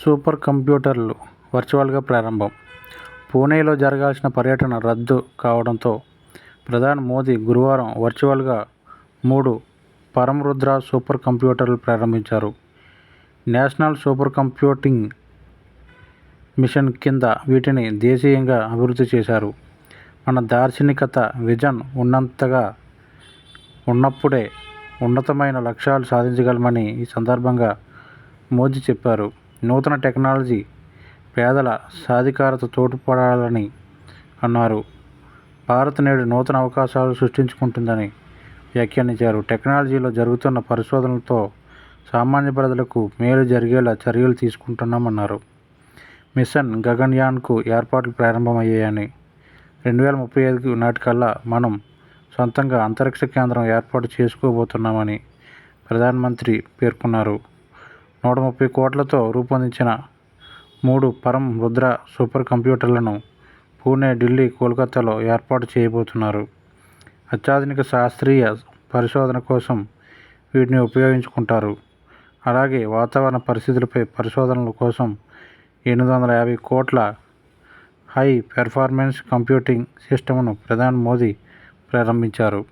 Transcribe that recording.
Super కంప్యూటర్లు వర్చువల్గా ప్రారంభం. పూణేలో జరగాల్సిన పర్యటన రద్దు కావడంతో ప్రధాని మోదీ గురువారం వర్చువల్గా 3 పరమ్ రుద్ర సూపర్ కంప్యూటర్లు ప్రారంభించారు. నేషనల్ సూపర్ కంప్యూటింగ్ మిషన్ కింద వీటిని దేశీయంగా అభివృద్ధి చేశారు. మన దార్శనికత, విజన్ ఉన్నప్పుడే ఉన్నతమైన లక్ష్యాలు సాధించగలమని ఈ సందర్భంగా మోదీ చెప్పారు. నూతన టెక్నాలజీ పేదల సాధికారత తోడ్పడాలని అన్నారు. భారత్ నేడు నూతన అవకాశాలు సృష్టించుకుంటుందని వ్యాఖ్యానించారు. టెక్నాలజీలో జరుగుతున్న పరిశోధనలతో సామాన్య ప్రజలకు మేలు జరిగేలా చర్యలు తీసుకుంటున్నామన్నారు. మిషన్ గగన్యాన్కు ఏర్పాట్లు ప్రారంభమయ్యాయని, 2035 నాటికల్లా మనం సొంతంగా అంతరిక్ష కేంద్రం ఏర్పాటు చేసుకోబోతున్నామని ప్రధానమంత్రి పేర్కొన్నారు. 130 కోట్లతో రూపొందించిన 3 పరమ్ రుద్ర సూపర్ కంప్యూటర్లను పూణే, ఢిల్లీ, కోల్కతాలో ఏర్పాటు చేయబోతున్నారు. అత్యాధునిక శాస్త్రీయ పరిశోధన కోసం వీటిని ఉపయోగించుకుంటారు. అలాగే వాతావరణ పరిస్థితులపై పరిశోధనల కోసం 850 కోట్ల హై పెర్ఫార్మెన్స్ కంప్యూటింగ్ సిస్టమ్ను ప్రధాని మోదీ ప్రారంభించారు.